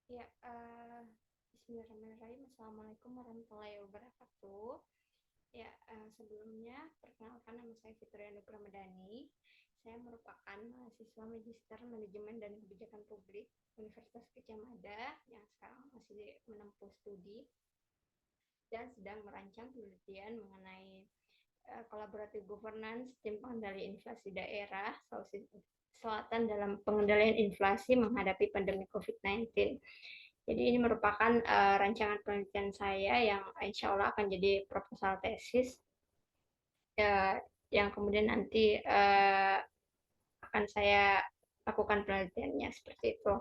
Ya, Bismillahirrahmanirrahim. Assalamualaikum warahmatullahi wabarakatuh. Ya, sebelumnya perkenalkan nama saya Fitria Nur Ramadhani. Saya merupakan mahasiswa Magister Manajemen dan Kebijakan Publik Universitas Gadjah Mada yang sekarang masih menempuh studi dan sedang merancang penelitian mengenai collaborative governance tim pengendali inflasi daerah Sulawesi Selatan dalam pengendalian inflasi menghadapi pandemi COVID-19. Jadi ini merupakan rancangan penelitian saya yang insya Allah akan jadi proposal tesis yang kemudian nanti akan saya lakukan penelitiannya seperti itu.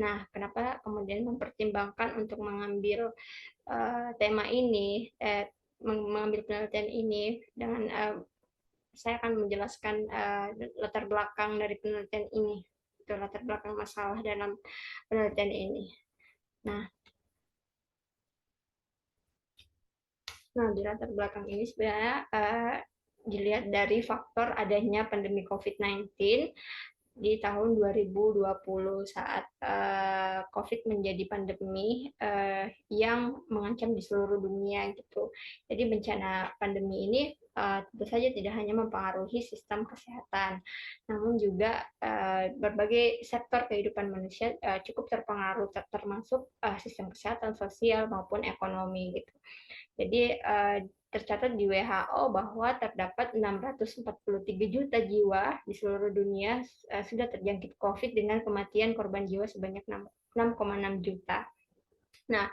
Nah, kenapa kemudian mempertimbangkan untuk mengambil tema ini, mengambil penelitian ini dengan saya akan menjelaskan latar belakang dari penelitian ini, itu latar belakang masalah dalam penelitian ini. Nah, di latar belakang ini sebenarnya dilihat dari faktor adanya pandemi COVID-19 di tahun 2020 saat COVID menjadi pandemi yang mengancam di seluruh dunia gitu. Jadi bencana pandemi ini tentu saja tidak hanya mempengaruhi sistem kesehatan, namun juga berbagai sektor kehidupan manusia cukup terpengaruh, termasuk sistem kesehatan, sosial maupun ekonomi gitu. Jadi tercatat di WHO bahwa terdapat 643 juta jiwa di seluruh dunia sudah terjangkit COVID dengan kematian korban jiwa sebanyak 6,6 juta. Nah,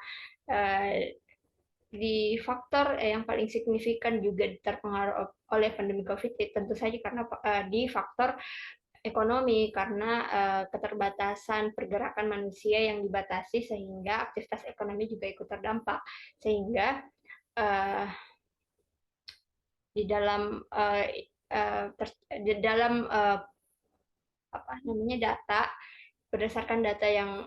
di faktor yang paling signifikan juga terpengaruh oleh pandemi COVID tentu saja karena di faktor ekonomi karena keterbatasan pergerakan manusia yang dibatasi sehingga aktivitas ekonomi juga ikut terdampak sehingga uh, di dalam di dalam apa namanya data berdasarkan data yang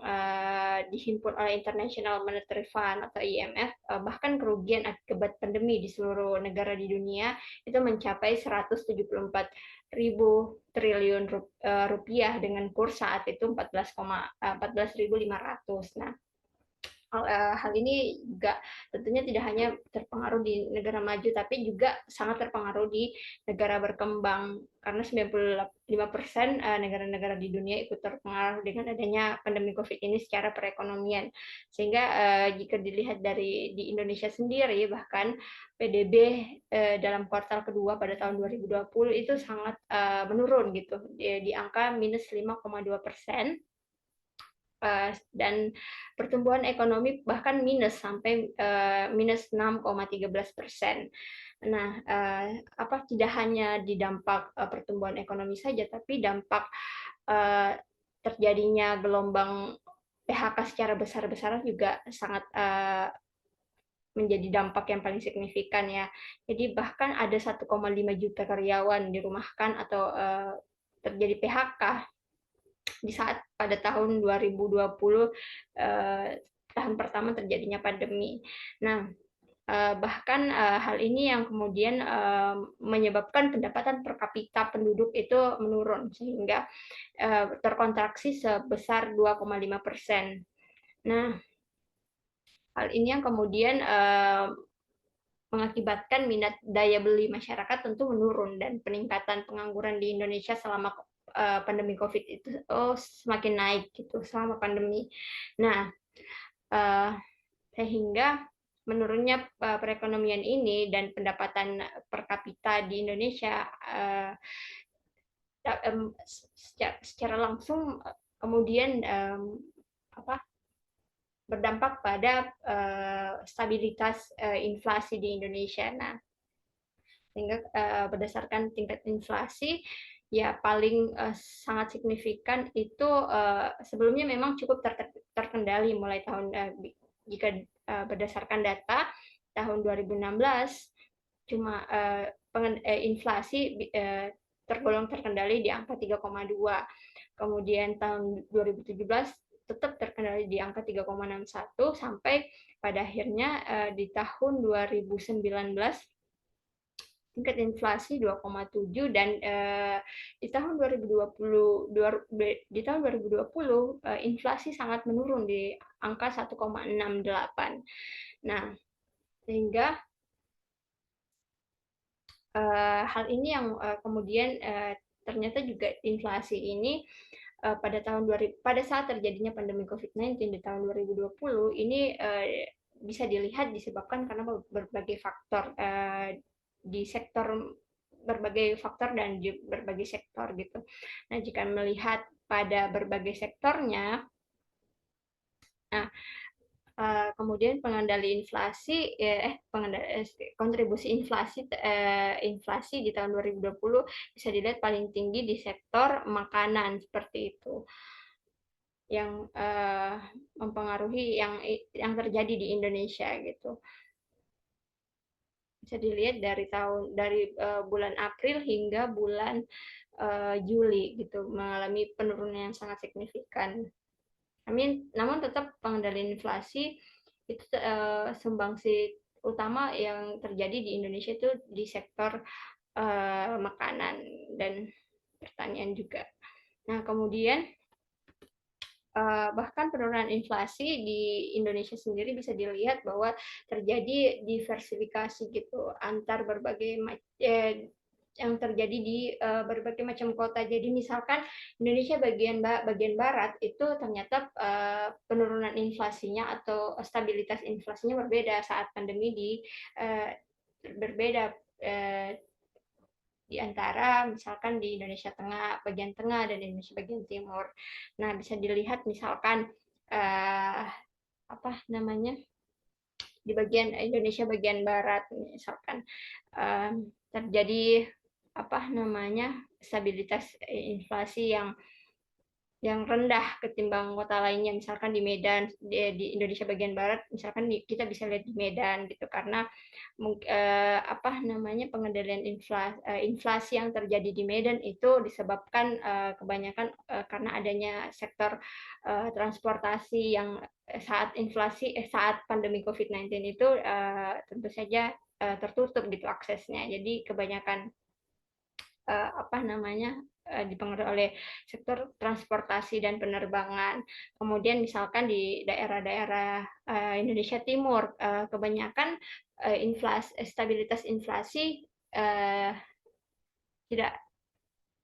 dihimpun oleh International Monetary Fund atau IMF, bahkan kerugian akibat pandemi di seluruh negara di dunia itu mencapai 174.000 triliun rupiah dengan kurs saat itu 14.500. Nah, hal ini juga tentunya tidak hanya terpengaruh di negara maju, tapi juga sangat terpengaruh di negara berkembang karena 95% negara-negara di dunia ikut terpengaruh dengan adanya pandemi COVID ini secara perekonomian. Sehingga jika dilihat dari di Indonesia sendiri, bahkan PDB dalam kuartal kedua pada tahun 2020 itu sangat menurun gitu, di angka minus 5,2%. Dan pertumbuhan ekonomi bahkan minus sampai minus 6,13%. Nah, tidak hanya di dampak pertumbuhan ekonomi saja, tapi dampak terjadinya gelombang PHK secara besar-besaran juga sangat menjadi dampak yang paling signifikan ya. Jadi bahkan ada 1,5 juta karyawan dirumahkan atau terjadi PHK di saat pada tahun 2020 tahun pertama terjadinya pandemi. Nah, bahkan hal ini yang kemudian menyebabkan pendapatan per kapita penduduk itu menurun sehingga terkontraksi sebesar 2,5%. Nah, hal ini yang kemudian mengakibatkan minat daya beli masyarakat tentu menurun dan peningkatan pengangguran di Indonesia selama pandemi COVID itu semakin naik gitu selama pandemi. Nah, sehingga menurunnya perekonomian ini dan pendapatan per kapita di Indonesia secara langsung kemudian berdampak pada stabilitas inflasi di Indonesia. Nah, sehingga berdasarkan tingkat inflasi ya paling sangat signifikan itu sebelumnya memang cukup terkendali mulai tahun jika berdasarkan data tahun 2016 cuma inflasi tergolong terkendali di angka 3,2. Kemudian tahun 2017 tetap terkendali di angka 3,61 sampai pada akhirnya di tahun 2019 tingkat inflasi 2,7 dan di tahun 2020 inflasi sangat menurun di angka 1,68. Nah, sehingga hal ini yang kemudian ternyata juga inflasi ini pada saat terjadinya pandemi COVID-19 di tahun 2020 ini bisa dilihat disebabkan karena berbagai faktor di sektor berbagai faktor dan di berbagai sektor gitu. Nah, jika melihat pada berbagai sektornya, nah kemudian pengendali inflasi kontribusi inflasi di tahun 2020 bisa dilihat paling tinggi di sektor makanan seperti itu yang mempengaruhi yang terjadi di Indonesia gitu. Bisa dilihat dari bulan April hingga bulan Juli gitu mengalami penurunan yang sangat signifikan. Namun tetap pengendalian inflasi itu sumbangsi utama yang terjadi di Indonesia itu di sektor makanan dan pertanian juga. Nah, kemudian bahkan penurunan inflasi di Indonesia sendiri bisa dilihat bahwa terjadi diversifikasi gitu antar berbagai yang terjadi di berbagai macam kota. Jadi misalkan Indonesia bagian barat itu ternyata penurunan inflasinya atau stabilitas inflasinya berbeda saat pandemi berbeda di antara misalkan di Indonesia bagian tengah dan Indonesia bagian timur. Nah, bisa dilihat misalkan apa namanya di bagian Indonesia bagian barat misalkan terjadi apa namanya stabilitas inflasi yang rendah ketimbang kota lainnya, misalkan di Medan, di Indonesia bagian barat misalkan kita bisa lihat di Medan gitu, karena apa namanya pengendalian inflasi yang terjadi di Medan itu disebabkan kebanyakan karena adanya sektor transportasi yang saat pandemi COVID-19 itu tentu saja tertutup gitu aksesnya. Jadi kebanyakan apa namanya dipengaruhi oleh sektor transportasi dan penerbangan. Kemudian misalkan di daerah-daerah Indonesia Timur kebanyakan stabilitas inflasi tidak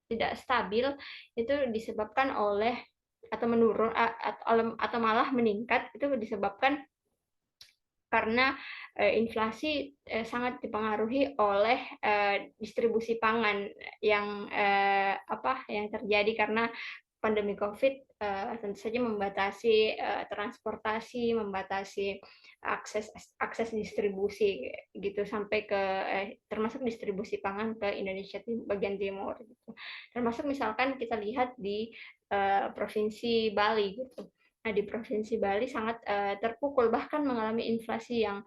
tidak stabil, itu disebabkan oleh atau menurun atau malah meningkat, itu disebabkan karena inflasi sangat dipengaruhi oleh distribusi pangan yang yang terjadi karena pandemi COVID tentu saja membatasi transportasi, membatasi akses distribusi gitu sampai ke termasuk distribusi pangan ke Indonesia bagian timur gitu. Termasuk misalkan kita lihat di provinsi Bali gitu. Nah, di Provinsi Bali sangat terpukul, bahkan mengalami inflasi yang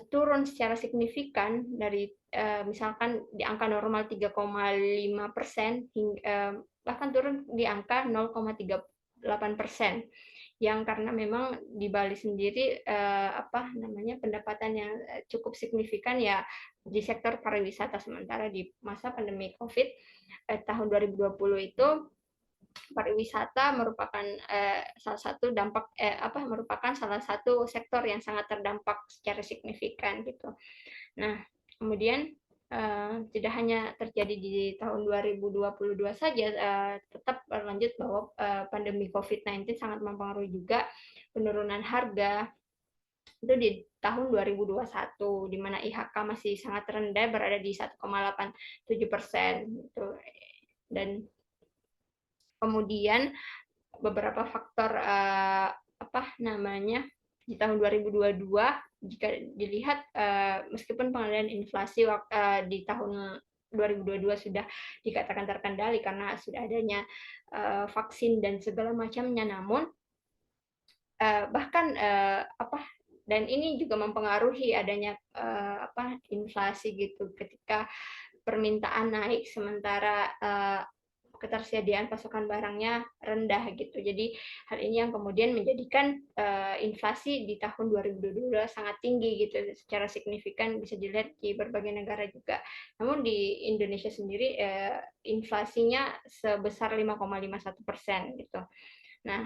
turun secara signifikan dari misalkan di angka normal 3,5% hingga bahkan turun di angka 0,38%, yang karena memang di Bali sendiri pendapatan yang cukup signifikan ya di sektor pariwisata, sementara di masa pandemi COVID tahun 2020 itu pariwisata merupakan merupakan salah satu sektor yang sangat terdampak secara signifikan gitu. Nah, kemudian tidak hanya terjadi di tahun 2022 saja, tetap berlanjut bahwa pandemi COVID-19 sangat mempengaruhi juga penurunan harga itu di tahun 2021, di mana IHK masih sangat rendah, berada di 1,87% gitu. Dan kemudian beberapa faktor di tahun 2022 jika dilihat meskipun pengendalian inflasi di tahun 2022 sudah dikatakan terkendali karena sudah adanya vaksin dan segala macamnya, namun bahkan dan ini juga mempengaruhi adanya inflasi gitu ketika permintaan naik sementara ketersediaan pasokan barangnya rendah gitu. Jadi hal ini yang kemudian menjadikan inflasi di tahun 2022 sangat tinggi gitu, secara signifikan bisa dilihat di berbagai negara juga. Namun di Indonesia sendiri inflasinya sebesar 5,51% gitu. Nah,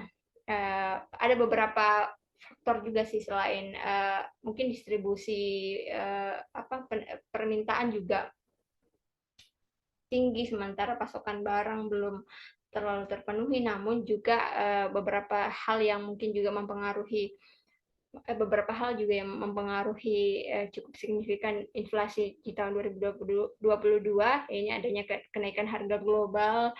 ada beberapa faktor juga sih selain mungkin distribusi permintaan juga tinggi sementara pasokan barang belum terlalu terpenuhi, namun juga beberapa hal yang mungkin juga mempengaruhi cukup signifikan inflasi di tahun 2022, ini adanya kenaikan harga global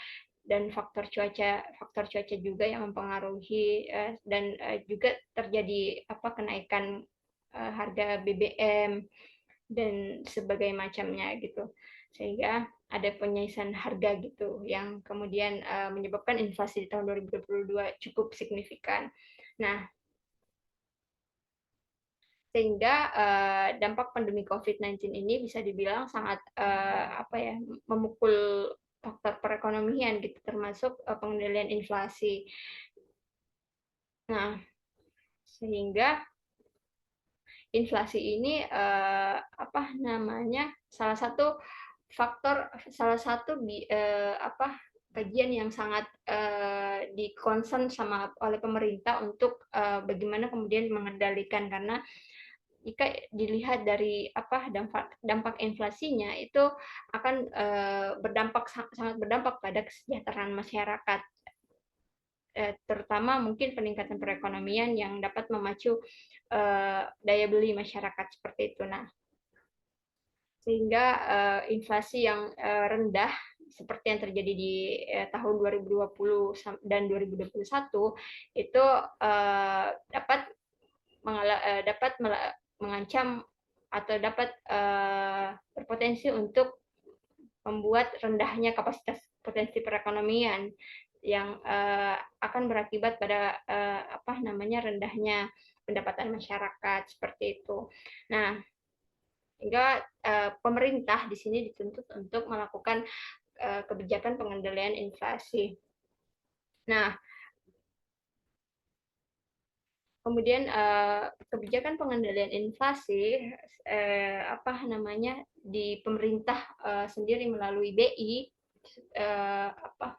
dan faktor cuaca juga yang mempengaruhi, dan juga terjadi kenaikan harga BBM dan sebagainya macamnya gitu, sehingga ada penyaisan harga gitu yang kemudian menyebabkan inflasi di tahun 2022 cukup signifikan. Nah, sehingga dampak pandemi COVID-19 ini bisa dibilang sangat memukul faktor perekonomian gitu, termasuk pengendalian inflasi. Nah, sehingga inflasi ini salah satu kajian yang sangat di-concern oleh pemerintah untuk bagaimana kemudian mengendalikan, karena jika dilihat dari dampak inflasinya itu akan sangat berdampak pada kesejahteraan masyarakat, terutama mungkin peningkatan perekonomian yang dapat memacu daya beli masyarakat seperti itu. Nah, sehingga inflasi yang rendah seperti yang terjadi di tahun 2020 dan 2021 itu dapat mengancam atau dapat berpotensi untuk membuat rendahnya kapasitas potensi perekonomian yang akan berakibat pada rendahnya pendapatan masyarakat seperti itu. Nah, sehingga pemerintah di sini dituntut untuk melakukan kebijakan pengendalian inflasi. Nah, kemudian kebijakan pengendalian inflasi di pemerintah sendiri melalui BI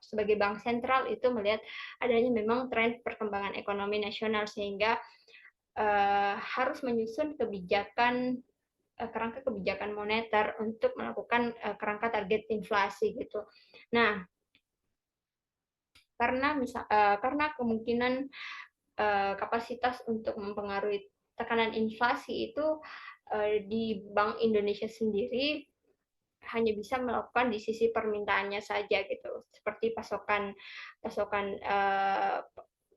sebagai bank sentral itu melihat adanya memang tren perkembangan ekonomi nasional, sehingga harus menyusun kerangka kebijakan moneter untuk melakukan kerangka target inflasi gitu. Nah, karena kemungkinan kapasitas untuk mempengaruhi tekanan inflasi itu di Bank Indonesia sendiri hanya bisa melakukan di sisi permintaannya saja gitu, seperti pasokan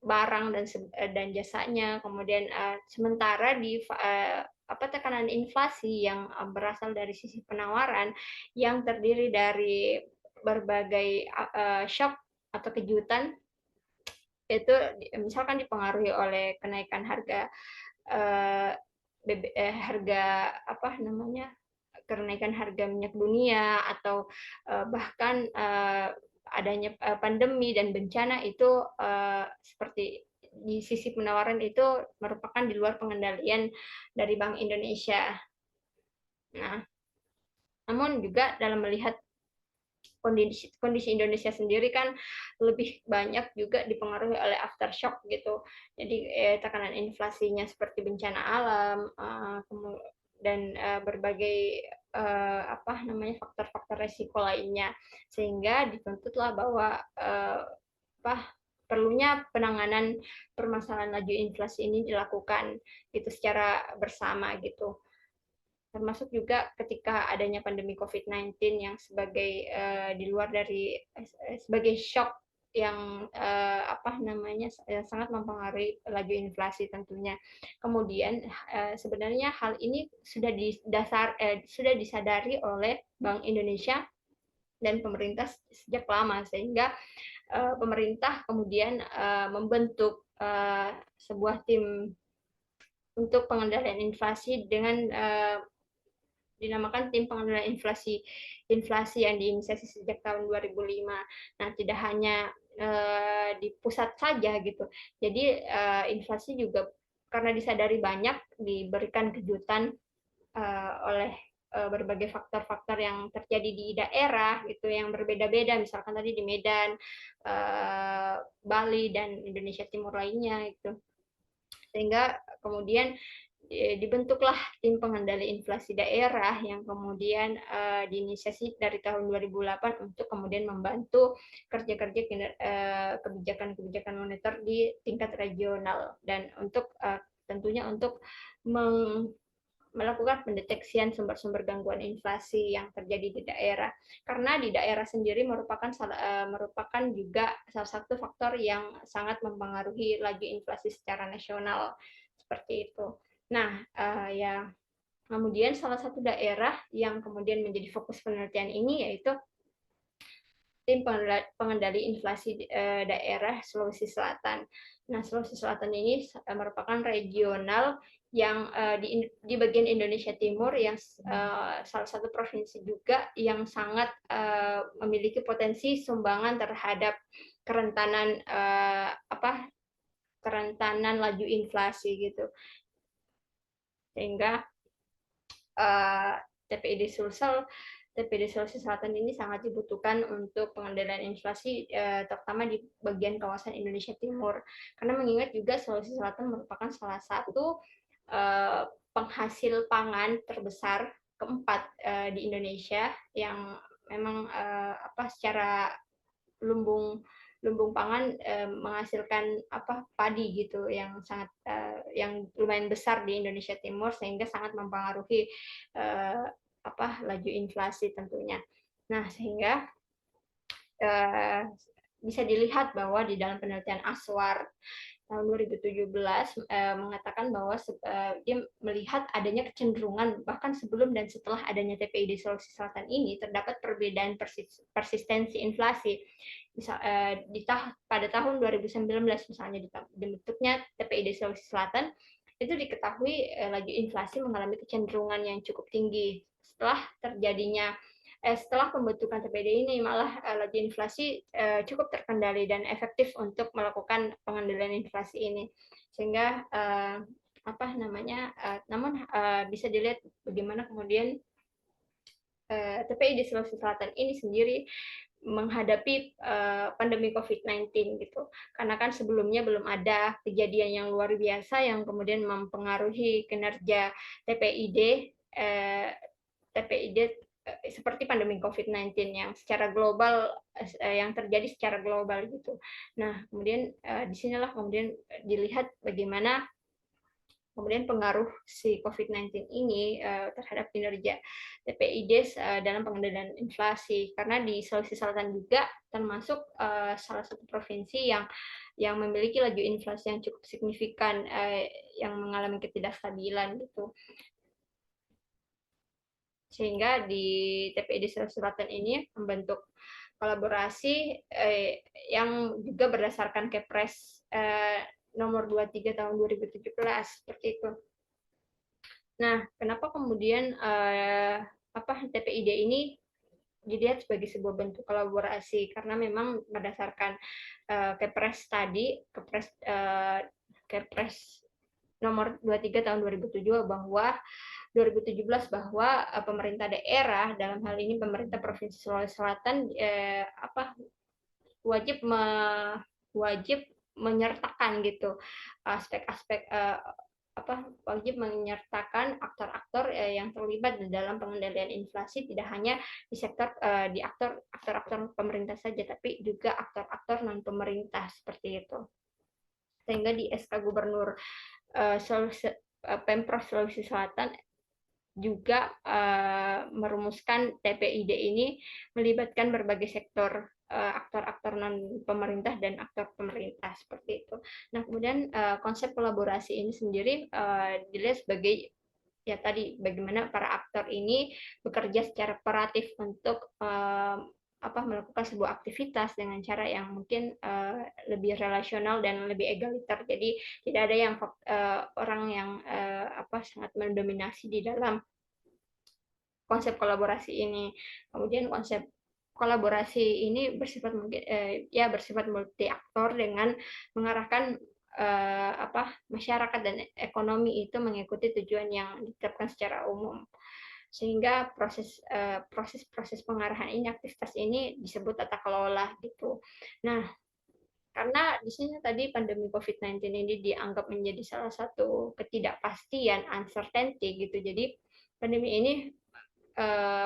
barang dan jasanya. Kemudian sementara di tekanan inflasi yang berasal dari sisi penawaran yang terdiri dari berbagai shock atau kejutan, itu misalkan dipengaruhi oleh kenaikan harga kenaikan harga minyak dunia, atau bahkan adanya pandemi dan bencana, itu seperti di sisi penawaran itu merupakan di luar pengendalian dari Bank Indonesia. Nah, namun juga dalam melihat kondisi Indonesia sendiri kan lebih banyak juga dipengaruhi oleh aftershock gitu. Jadi tekanan inflasinya seperti bencana alam dan berbagai faktor-faktor resiko lainnya, sehingga dituntutlah bahwa perlunya penanganan permasalahan laju inflasi ini dilakukan gitu secara bersama gitu, termasuk juga ketika adanya pandemi COVID-19 yang di luar dari sebagai shock yang sangat mempengaruhi laju inflasi tentunya. Kemudian sebenarnya hal ini sudah disadari oleh Bank Indonesia dan pemerintah sejak lama, sehingga pemerintah kemudian membentuk sebuah tim untuk pengendalian inflasi dengan dinamakan tim pengendalian inflasi yang diinisiasi sejak tahun 2005. Nah, tidak hanya di pusat saja gitu. Jadi inflasi juga karena disadari banyak diberikan kejutan oleh berbagai faktor-faktor yang terjadi di daerah gitu yang berbeda-beda, misalkan tadi di Medan, Bali dan Indonesia Timur lainnya itu. Sehingga kemudian dibentuklah tim pengendali inflasi daerah yang kemudian diinisiasi dari tahun 2008 untuk kemudian membantu kerja-kerja kebijakan-kebijakan moneter di tingkat regional dan untuk tentunya untuk melakukan pendeteksian sumber-sumber gangguan inflasi yang terjadi di daerah. Karena di daerah sendiri merupakan juga salah satu faktor yang sangat mempengaruhi laju inflasi secara nasional seperti itu. Nah, ya kemudian salah satu daerah yang kemudian menjadi fokus penelitian ini yaitu tim pengendali inflasi daerah Sulawesi Selatan. Nah, Sulawesi Selatan ini merupakan regional yang di bagian Indonesia Timur yang salah satu provinsi juga yang sangat memiliki potensi sumbangan terhadap kerentanan kerentanan laju inflasi gitu. Sehingga TPID Sulawesi Selatan ini sangat dibutuhkan untuk pengendalian inflasi, terutama di bagian kawasan Indonesia Timur. Karena mengingat juga Sulawesi Selatan merupakan salah satu penghasil pangan terbesar keempat di Indonesia yang memang secara lumbung pangan menghasilkan padi gitu yang sangat yang lumayan besar di Indonesia Timur sehingga sangat mempengaruhi laju inflasi tentunya. Nah, sehingga bisa dilihat bahwa di dalam penelitian Aswar tahun 2017 mengatakan bahwa dia melihat adanya kecenderungan bahkan sebelum dan setelah adanya TPID Sulawesi Selatan ini terdapat perbedaan persistensi inflasi. Pada tahun 2019 misalnya dibentuknya TPID Sulawesi Selatan itu diketahui laju inflasi mengalami kecenderungan yang cukup tinggi setelah pembentukan TPID ini malah laju inflasi cukup terkendali dan efektif untuk melakukan pengendalian inflasi ini sehingga namun bisa dilihat bagaimana kemudian TPID Sulawesi Selatan ini sendiri menghadapi pandemi COVID-19 gitu. Karena kan sebelumnya belum ada kejadian yang luar biasa yang kemudian mempengaruhi kinerja TPID seperti pandemi COVID-19 yang secara global yang terjadi secara global gitu. Nah, kemudian disinilah kemudian dilihat bagaimana kemudian pengaruh si COVID-19 ini terhadap kinerja TPID dalam pengendalian inflasi. Karena di Sulawesi Selatan juga termasuk salah satu provinsi yang memiliki laju inflasi yang cukup signifikan, yang mengalami ketidakstabilan gitu. Sehingga di TPID Sulawesi Selatan ini membentuk kolaborasi yang juga berdasarkan Kepres nomor 23 tahun 2017 seperti itu. Nah, kenapa kemudian TPID ini dilihat sebagai sebuah bentuk kolaborasi? Karena memang berdasarkan Kepres tadi, Kepres nomor 23 tahun 2017 bahwa pemerintah daerah dalam hal ini pemerintah Provinsi Sulawesi Selatan wajib menyertakan gitu aspek-aspek wajib menyertakan aktor-aktor yang terlibat di dalam pengendalian inflasi tidak hanya di sektor di aktor-aktor pemerintah saja tapi juga aktor-aktor non pemerintah seperti itu. Sehingga di SK Gubernur Pemprov Sulawesi Selatan juga merumuskan TPID ini melibatkan berbagai sektor aktor-aktor non pemerintah dan aktor pemerintah seperti itu. Nah, kemudian konsep kolaborasi ini sendiri dilihat sebagai ya tadi bagaimana para aktor ini bekerja secara kooperatif untuk melakukan sebuah aktivitas dengan cara yang mungkin lebih relasional dan lebih egaliter. Jadi tidak ada yang orang yang sangat mendominasi di dalam konsep kolaborasi ini. Kemudian konsep kolaborasi ini bersifat multi aktor dengan mengarahkan masyarakat dan ekonomi itu mengikuti tujuan yang ditetapkan secara umum, sehingga proses pengarahan ini, aktivitas ini disebut tata kelola gitu. Nah, karena di sini tadi pandemi COVID-19 ini dianggap menjadi salah satu ketidakpastian, uncertainty gitu. Jadi pandemi ini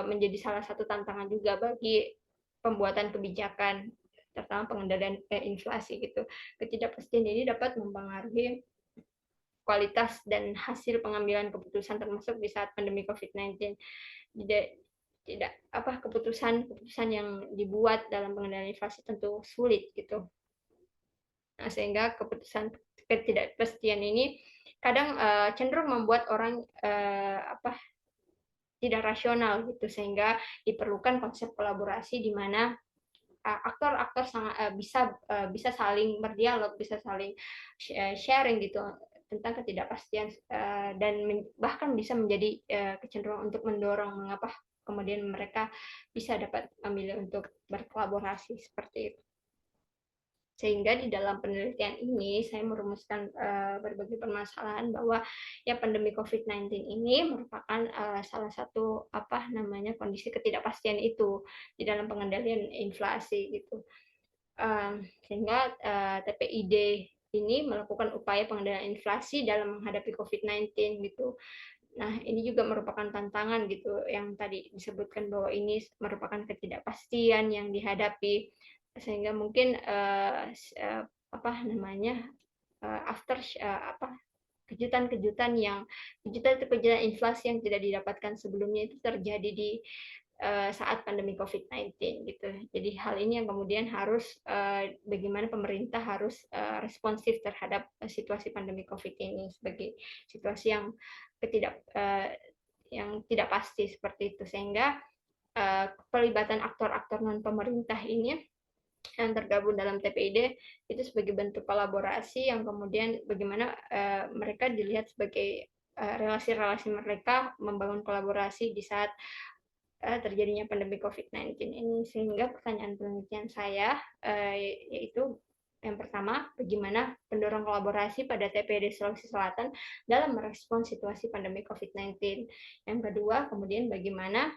menjadi salah satu tantangan juga bagi pembuatan kebijakan, terutama pengendalian inflasi gitu. Ketidakpastian ini dapat mempengaruhi kualitas dan hasil pengambilan keputusan, termasuk di saat pandemi COVID-19. Tidak tidak keputusan yang dibuat dalam pengendalian inflasi tentu sulit gitu. Nah, sehingga ketidakpastian ini kadang cenderung membuat orang tidak rasional gitu, sehingga diperlukan konsep kolaborasi di mana aktor-aktor sangat bisa saling berdialog, bisa saling sharing gitu tentang ketidakpastian, dan bahkan bisa menjadi kecenderungan untuk mendorong mengapa kemudian mereka bisa dapat memilih untuk berkolaborasi seperti itu. Sehingga di dalam penelitian ini saya merumuskan berbagai permasalahan bahwa ya pandemi COVID-19 ini merupakan salah satu kondisi ketidakpastian itu di dalam pengendalian inflasi gitu. Sehingga TPID ini melakukan upaya pengendalian inflasi dalam menghadapi COVID-19 gitu. Nah, ini juga merupakan tantangan gitu yang tadi disebutkan bahwa ini merupakan ketidakpastian yang dihadapi, sehingga mungkin after kejutan-kejutan inflasi yang tidak didapatkan sebelumnya itu terjadi di saat pandemi COVID-19 gitu. Jadi hal ini yang kemudian harus bagaimana pemerintah harus responsif terhadap situasi pandemi COVID ini sebagai situasi yang tidak pasti seperti itu, sehingga pelibatan aktor-aktor non pemerintah ini yang tergabung dalam TPID itu sebagai bentuk kolaborasi yang kemudian bagaimana mereka dilihat sebagai relasi-relasi mereka membangun kolaborasi di saat terjadinya pandemi COVID-19 ini. Sehingga pertanyaan penelitian saya yaitu yang pertama, bagaimana pendorong kolaborasi pada TPID Sulawesi Selatan dalam merespon situasi pandemi COVID-19. Yang kedua, kemudian bagaimana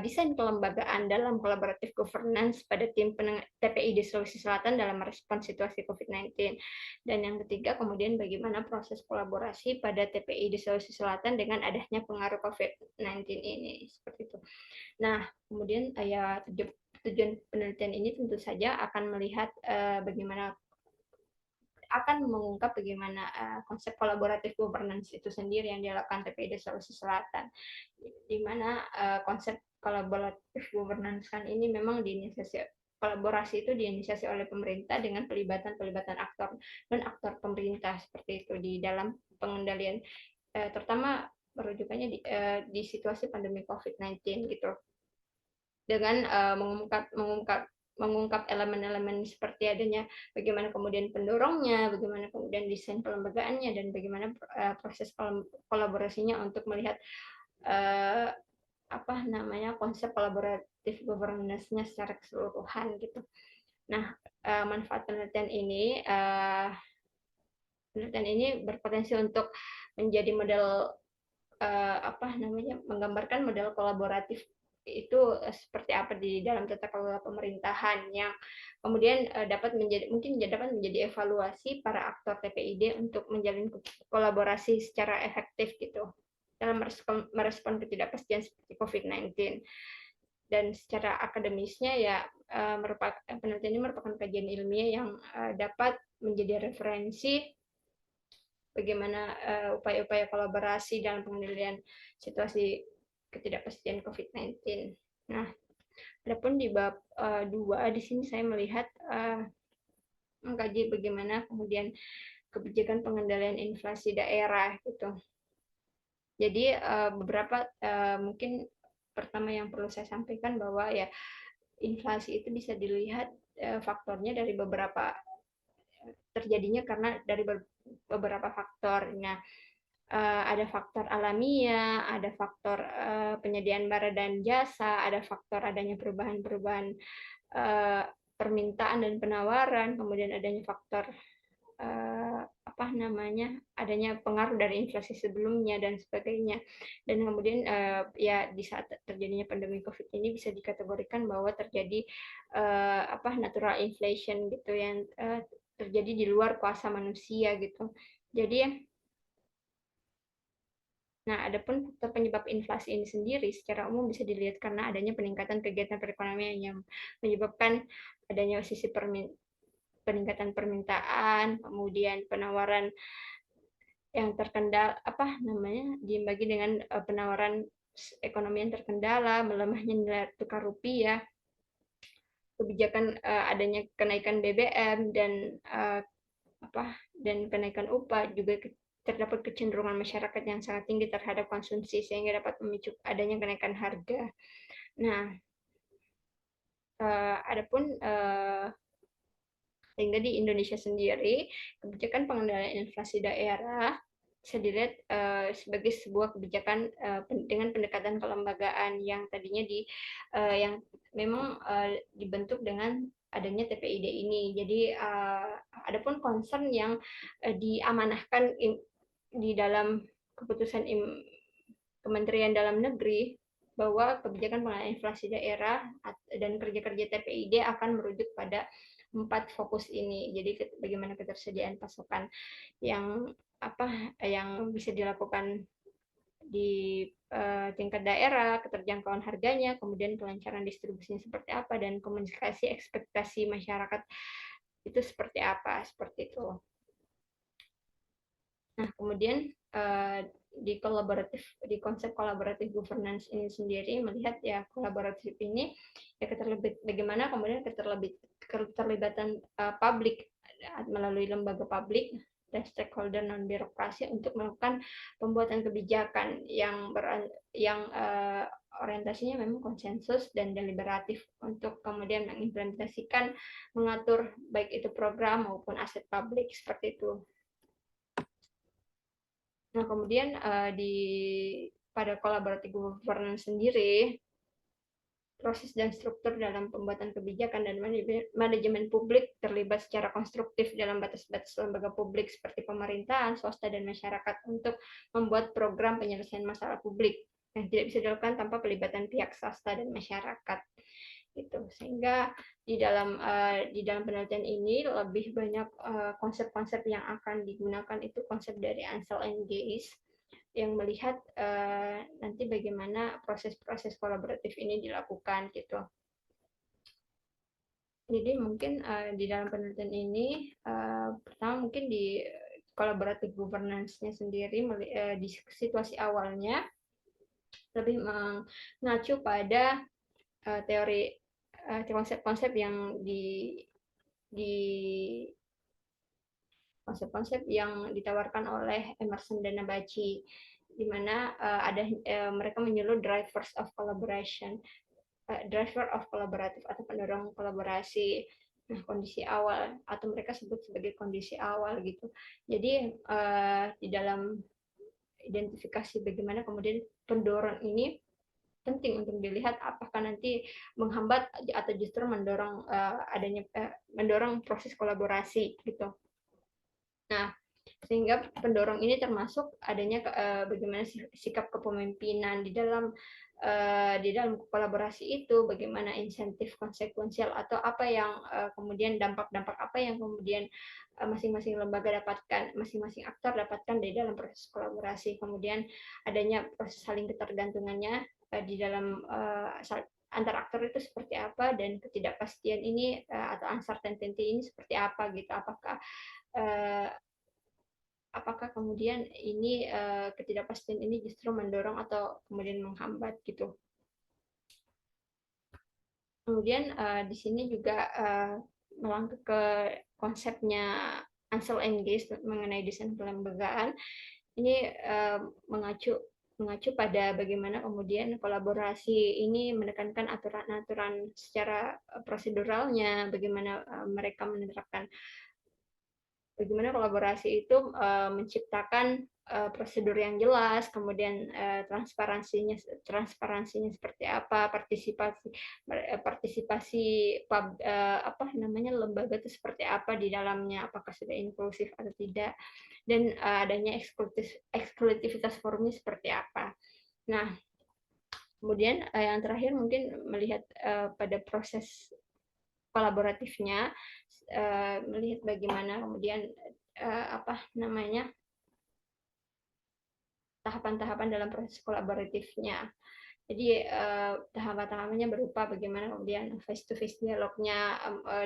desain kelembagaan dalam collaborative governance pada tim TPI di Sulawesi Selatan dalam merespon situasi COVID-19. Dan yang ketiga, kemudian bagaimana proses kolaborasi pada TPI di Sulawesi Selatan dengan adanya pengaruh COVID-19 ini. Seperti itu. Nah, kemudian tujuan penelitian ini tentu saja akan melihat bagaimana akan mengungkap bagaimana konsep kolaboratif governance itu sendiri yang dilakukan TPID Sulawesi Selatan, di mana konsep kolaboratif governance kan ini memang kolaborasi itu diinisiasi oleh pemerintah dengan pelibatan aktor dan aktor pemerintah seperti itu di dalam pengendalian, terutama merujukannya di situasi pandemi COVID-19 gitu, dengan mengungkap elemen-elemen seperti adanya bagaimana kemudian pendorongnya, bagaimana kemudian desain kelembagaannya, dan bagaimana proses kolaborasinya untuk melihat konsep kolaboratif governance-nya secara keseluruhan gitu. Nah, manfaat penelitian ini berpotensi untuk menjadi model menggambarkan model kolaboratif itu seperti apa di dalam tata kelola pemerintahan, yang kemudian dapat menjadi evaluasi para aktor TPID untuk menjalin kolaborasi secara efektif gitu dalam merespon ketidakpastian seperti COVID-19. Dan secara akademisnya ya penelitian ini merupakan kajian ilmiah yang dapat menjadi referensi bagaimana upaya-upaya kolaborasi dalam pengendalian situasi ketidakpastian COVID-19. Nah, adapun di bab 2 di sini saya melihat mengkaji bagaimana kemudian kebijakan pengendalian inflasi daerah gitu. Jadi beberapa mungkin pertama yang perlu saya sampaikan bahwa ya inflasi itu bisa dilihat faktornya dari terjadinya karena dari beberapa faktor. Nah, ada faktor alamiah, ada faktor penyediaan barang dan jasa, ada faktor adanya perubahan-perubahan permintaan dan penawaran, kemudian adanya faktor apa namanya, adanya pengaruh dari inflasi sebelumnya dan sebagainya. Dan kemudian ya di saat terjadinya pandemi COVID ini bisa dikategorikan bahwa terjadi apa natural inflation gitu yang terjadi di luar kuasa manusia gitu. Jadi nah, adapun faktor penyebab inflasi ini sendiri secara umum bisa dilihat karena adanya peningkatan kegiatan perekonomian yang menyebabkan adanya sisi peningkatan permintaan, kemudian penawaran yang terkendala apa namanya dibagi dengan penawaran ekonomi yang terkendala, melemahnya nilai tukar rupiah, kebijakan adanya kenaikan BBM dan apa dan kenaikan upah juga terdapat kecenderungan masyarakat yang sangat tinggi terhadap konsumsi sehingga dapat memicu adanya kenaikan harga. Nah, adapun sehingga di Indonesia sendiri kebijakan pengendalian inflasi daerah bisa dilihat sebagai sebuah kebijakan dengan pendekatan kelembagaan yang tadinya yang memang dibentuk dengan adanya TPID ini. Jadi adapun concern yang diamanahkan di dalam keputusan Kementerian Dalam Negeri bahwa kebijakan pengendalian inflasi daerah dan kerja-kerja TPID akan merujuk pada 4 fokus ini. Jadi bagaimana ketersediaan pasokan yang yang bisa dilakukan di tingkat daerah, keterjangkauan harganya, kemudian kelancaran distribusinya seperti apa, dan komunikasi ekspektasi masyarakat itu seperti apa, seperti itu. Nah, kemudian di konsep kolaboratif governance ini sendiri melihat ya kolaboratif ini ya bagaimana kemudian keterlibatan publik melalui lembaga publik dan stakeholder non birokrasi untuk melakukan pembuatan kebijakan yang orientasinya memang konsensus dan deliberatif untuk kemudian mengimplementasikan mengatur baik itu program maupun aset publik seperti itu. Nah, kemudian pada collaborative governance sendiri, proses dan struktur dalam pembuatan kebijakan dan manajemen publik terlibat secara konstruktif dalam batas-batas lembaga publik seperti pemerintahan, swasta, dan masyarakat untuk membuat program penyelesaian masalah publik yang tidak bisa dilakukan tanpa pelibatan pihak swasta dan masyarakat. Gitu. Sehingga di dalam penelitian ini lebih banyak konsep-konsep yang akan digunakan itu konsep dari Ansel and Gaze yang melihat nanti bagaimana proses-proses kolaboratif ini dilakukan gitu. Jadi mungkin di dalam penelitian ini pertama mungkin di collaborative governance-nya sendiri di situasi awalnya lebih mengacu pada teori konsep-konsep yang di konsep-konsep yang ditawarkan oleh Emerson dan Nabaci, di mana mereka menyebut drivers of collaboration, driver of collaborative atau pendorong kolaborasi. Nah, kondisi awal atau mereka sebut sebagai kondisi awal gitu. Jadi di dalam identifikasi bagaimana kemudian pendorong ini penting untuk dilihat apakah nanti menghambat atau justru mendorong proses kolaborasi gitu. Nah, sehingga pendorong ini termasuk adanya bagaimana sikap kepemimpinan di dalam kolaborasi itu, bagaimana insentif konsekuensial atau apa yang kemudian dampak-dampak apa yang kemudian masing-masing lembaga dapatkan, masing-masing aktor dapatkan di dalam proses kolaborasi. Kemudian adanya proses saling ketergantungannya di dalam antar aktor itu seperti apa, dan ketidakpastian ini atau uncertainty ini seperti apa gitu. Apakah kemudian ini ketidakpastian ini justru mendorong atau kemudian menghambat gitu. Kemudian di sini juga melangkah ke konsepnya Ansel and Gaze mengenai desain kelembagaan. Ini mengacu pada bagaimana kemudian kolaborasi ini menekankan aturan-aturan secara proseduralnya, bagaimana mereka menerapkan bagaimana kolaborasi itu menciptakan prosedur yang jelas, kemudian transparansinya seperti apa, partisipasi apa namanya lembaga itu seperti apa di dalamnya, apakah sudah inklusif atau tidak, dan adanya eksklusivitas forumnya seperti apa. Nah, kemudian yang terakhir mungkin melihat pada proses kolaboratifnya, melihat bagaimana kemudian apa namanya tahapan-tahapan dalam proses kolaboratifnya. Jadi tahapan-tahapannya berupa bagaimana kemudian face-to-face dialognya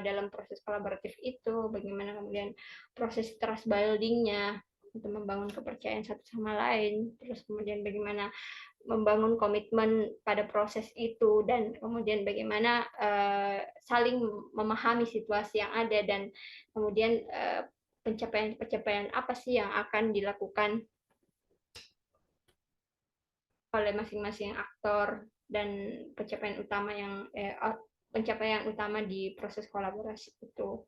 dalam proses kolaboratif itu, bagaimana kemudian proses trust building-nya untuk membangun kepercayaan satu sama lain, terus kemudian bagaimana membangun komitmen pada proses itu, dan kemudian bagaimana saling memahami situasi yang ada, dan kemudian pencapaian-pencapaian apa sih yang akan dilakukan oleh masing-masing aktor, dan pencapaian utama di proses kolaborasi itu.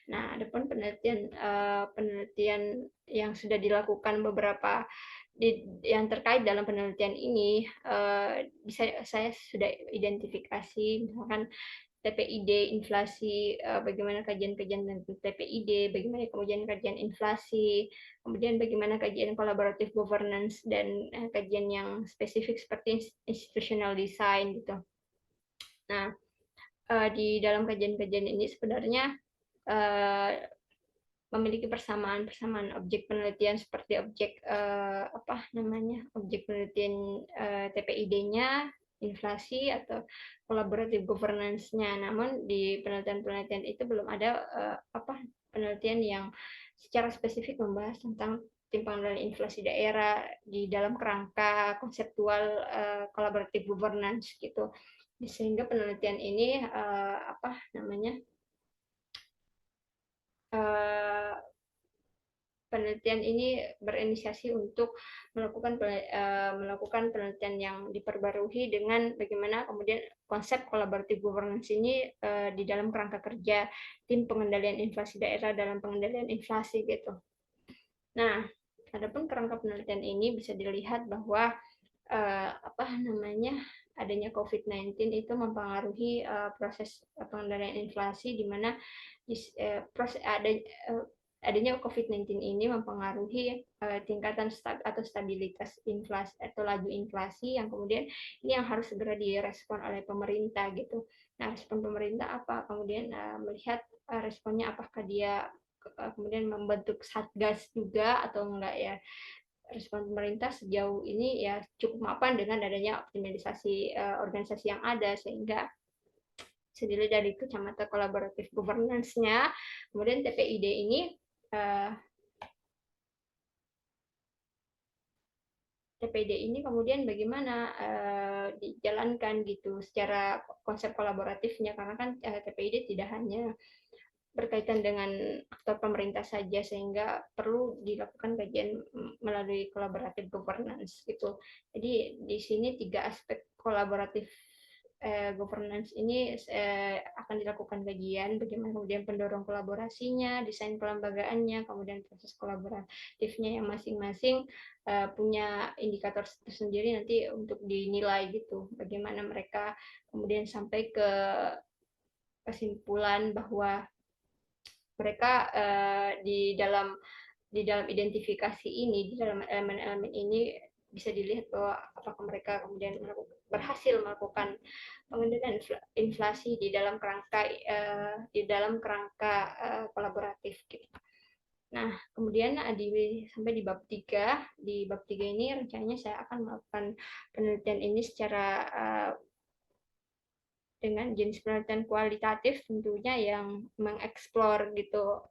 Nah, ada pun penelitian yang sudah dilakukan beberapa yang terkait dalam penelitian ini, saya sudah identifikasi, misalkan TPID inflasi, bagaimana kajian-kajian tentang TPID, bagaimana kemudian kajian inflasi, kemudian bagaimana kajian kolaboratif governance, dan kajian yang spesifik seperti institutional design gitu. Nah, di dalam kajian-kajian ini sebenarnya memiliki persamaan objek penelitian seperti objek penelitian TPID-nya, inflasi, atau collaborative governance-nya. Namun di penelitian-penelitian itu belum ada penelitian yang secara spesifik membahas tentang tim pengendalian inflasi daerah di dalam kerangka konseptual collaborative governance gitu. Sehingga penelitian ini penelitian ini berinisiasi untuk melakukan penelitian yang diperbarui dengan bagaimana kemudian konsep collaborative governance ini di dalam kerangka kerja tim pengendalian inflasi daerah dalam pengendalian inflasi gitu. Nah, adapun kerangka penelitian ini bisa dilihat bahwa adanya COVID-19 itu mempengaruhi proses pengendalian inflasi, di mana adanya COVID-19 ini mempengaruhi tingkatan atau stabilitas inflasi atau laju inflasi, yang kemudian ini yang harus segera direspon oleh pemerintah gitu. Nah, respon pemerintah apa? Kemudian melihat responnya, apakah dia kemudian membentuk satgas juga atau enggak ya. Respon pemerintah sejauh ini ya cukup mapan dengan adanya optimalisasi organisasi yang ada, sehingga sendiri dari kacamata kolaboratif governance-nya, kemudian TPID ini kemudian bagaimana dijalankan gitu secara konsep kolaboratifnya, karena kan TPID tidak hanya berkaitan dengan aktor pemerintah saja, sehingga perlu dilakukan kajian melalui collaborative governance gitu. Jadi di sini 3 aspek kolaboratif governance ini akan dilakukan kajian, bagaimana kemudian pendorong kolaborasinya, desain kelembagaannya, kemudian proses kolaboratifnya yang masing-masing punya indikator tersendiri nanti untuk dinilai gitu, bagaimana mereka kemudian sampai ke kesimpulan bahwa mereka di dalam identifikasi ini, di dalam elemen-elemen ini bisa dilihat bahwa apakah mereka kemudian berhasil melakukan pengendalian inflasi di dalam kerangka kolaboratif gitu. Nah, kemudian sampai di bab 3. Di bab 3 ini rencananya saya akan melakukan penelitian ini secara dengan jenis penelitian kualitatif tentunya, yang mengeksplor gitu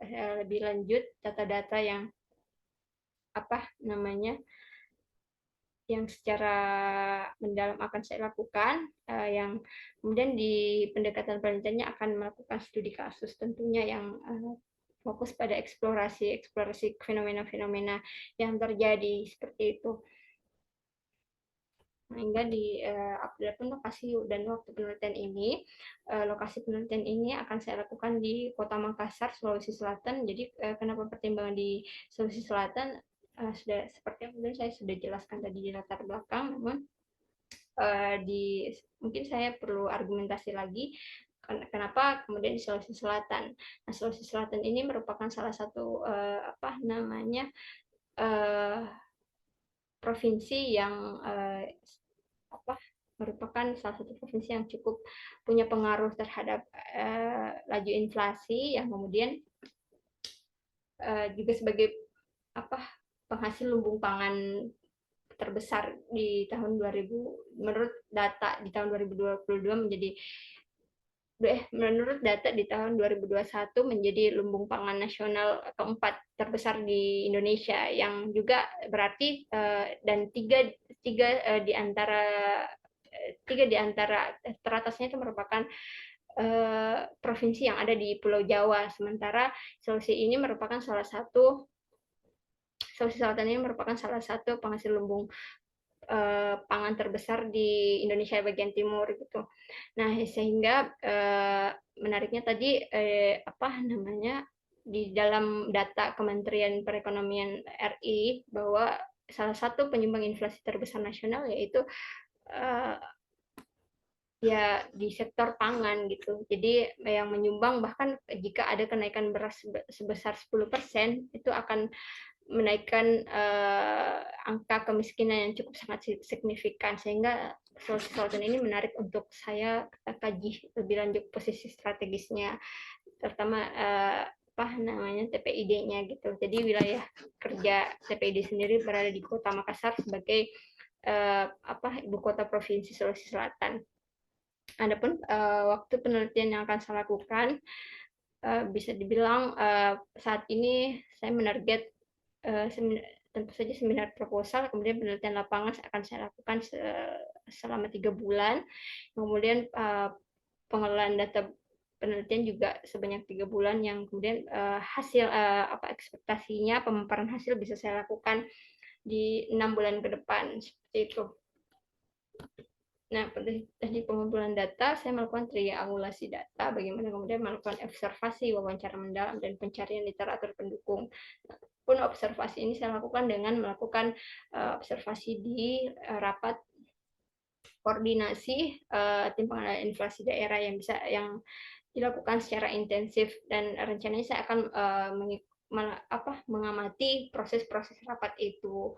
lebih lanjut data-data yang yang secara mendalam akan saya lakukan, yang kemudian di pendekatan penelitiannya akan melakukan studi kasus tentunya, yang fokus pada eksplorasi fenomena-fenomena yang terjadi seperti itu. Hingga adapun lokasi dan waktu penelitian ini, lokasi penelitian ini akan saya lakukan di Kota Makassar, Sulawesi Selatan. Jadi kenapa pertimbangan di Sulawesi Selatan? sudah seperti yang mungkin saya sudah jelaskan tadi di latar belakang, namun mungkin saya perlu argumentasi lagi kenapa kemudian di Sulawesi Selatan. Nah, Sulawesi Selatan ini merupakan salah satu uh, provinsi yang apa merupakan salah satu provinsi yang cukup punya pengaruh terhadap laju inflasi yang kemudian juga sebagai apa penghasil lumbung pangan terbesar di tahun 2000 menurut data di tahun 2022 menurut data di tahun 2021 menjadi lumbung pangan nasional keempat terbesar di Indonesia yang juga berarti dan tiga di antara teratasnya itu merupakan provinsi yang ada di Pulau Jawa, sementara Sulawesi Selatan ini merupakan salah satu penghasil lumbung pangan terbesar di Indonesia bagian timur gitu. Nah, sehingga menariknya tadi di dalam data Kementerian Perekonomian RI bahwa salah satu penyumbang inflasi terbesar nasional yaitu ya di sektor pangan gitu. Jadi yang menyumbang bahkan jika ada kenaikan beras sebesar 10% itu akan menaikkan angka kemiskinan yang cukup sangat signifikan, sehingga Sulawesi Selatan ini menarik untuk saya kaji lebih lanjut posisi strategisnya, terutama TPID-nya gitu. Jadi wilayah kerja TPID sendiri berada di Kota Makassar sebagai ibu kota provinsi Sulawesi Selatan. Adapun waktu penelitian yang akan saya lakukan bisa dibilang saat ini saya menarget tentu saja seminar proposal, kemudian penelitian lapangan akan saya lakukan selama 3 bulan, kemudian pengelolaan data penelitian juga sebanyak 3 bulan, yang kemudian hasil ekspektasinya pemaparan hasil bisa saya lakukan di 6 bulan ke depan seperti itu. Nah, teknik pengumpulan data, saya melakukan triangulasi data, bagaimana kemudian melakukan observasi, wawancara mendalam, dan pencarian literatur pendukung. Pun observasi ini saya lakukan dengan melakukan observasi di rapat koordinasi tim pengendalian inflasi daerah yang dilakukan secara intensif, dan rencananya saya akan mengamati proses-proses rapat itu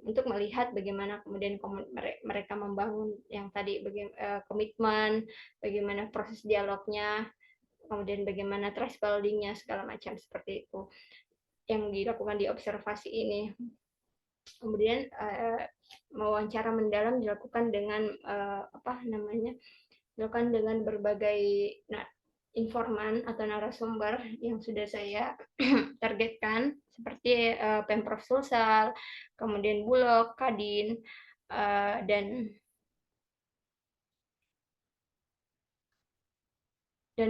untuk melihat bagaimana kemudian mereka membangun yang tadi komitmen, bagaimana proses dialognya, kemudian bagaimana trust building-nya, segala macam seperti itu yang dilakukan di observasi ini. Kemudian wawancara mendalam dilakukan dengan dilakukan dengan berbagai informan atau narasumber yang sudah saya targetkan seperti Pemprov Sulsel, kemudian Bulog, Kadin, dan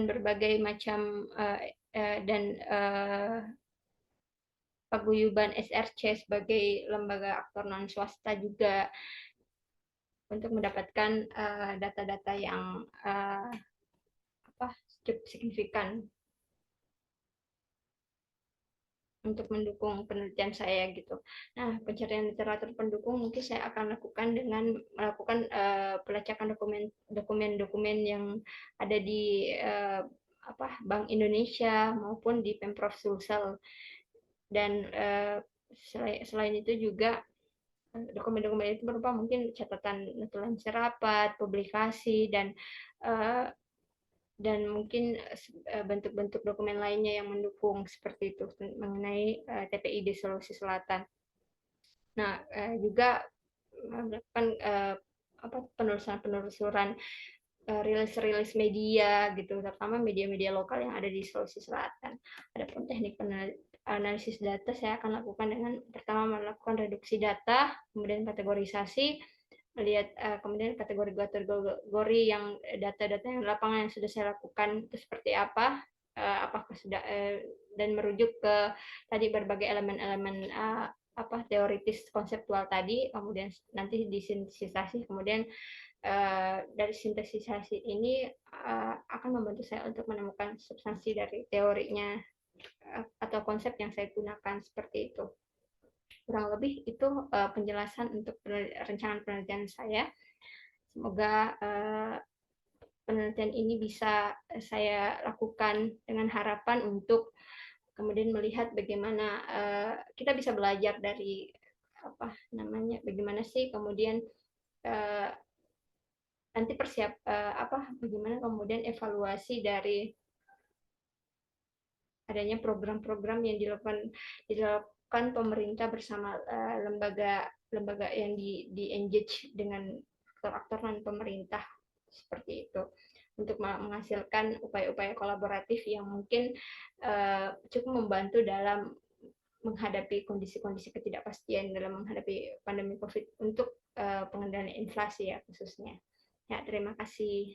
berbagai macam paguyuban SRC sebagai lembaga aktor non swasta juga, untuk mendapatkan data-data yang cukup signifikan untuk mendukung penelitian saya gitu. Nah, pencarian literatur pendukung mungkin saya akan lakukan dengan melakukan pelacakan dokumen-dokumen yang ada di Bank Indonesia maupun di Pemprov Sulsel. Dan selain itu juga dokumen-dokumen itu berupa mungkin catatan notulensi rapat, publikasi, dan mungkin bentuk-bentuk dokumen lainnya yang mendukung seperti itu mengenai TPID Sulawesi Selatan. Nah, juga melakukan penelusuran rilis-rilis media gitu, terutama media-media lokal yang ada di Sulawesi Selatan. Adapun teknik analisis data saya akan lakukan dengan pertama melakukan reduksi data, kemudian kategorisasi, melihat kemudian kategori yang data-data yang lapangan yang sudah saya lakukan itu seperti apa, apakah sudah dan merujuk ke tadi berbagai elemen-elemen teoritis konseptual tadi, kemudian nanti disintetisasi, kemudian dari sintesisasi ini akan membantu saya untuk menemukan substansi dari teorinya atau konsep yang saya gunakan seperti itu. kurang lebih itu penjelasan untuk rencana penelitian saya. Semoga penelitian ini bisa saya lakukan dengan harapan untuk kemudian melihat bagaimana kita bisa belajar dari apa namanya, bagaimana sih kemudian nanti bagaimana kemudian evaluasi dari adanya program-program yang dilakukan pemerintah bersama lembaga yang di engage dengan aktor-aktor non pemerintah seperti itu, untuk menghasilkan upaya-upaya kolaboratif yang mungkin cukup membantu dalam menghadapi kondisi-kondisi ketidakpastian dalam menghadapi pandemi COVID untuk pengendalian inflasi ya khususnya. Ya, terima kasih.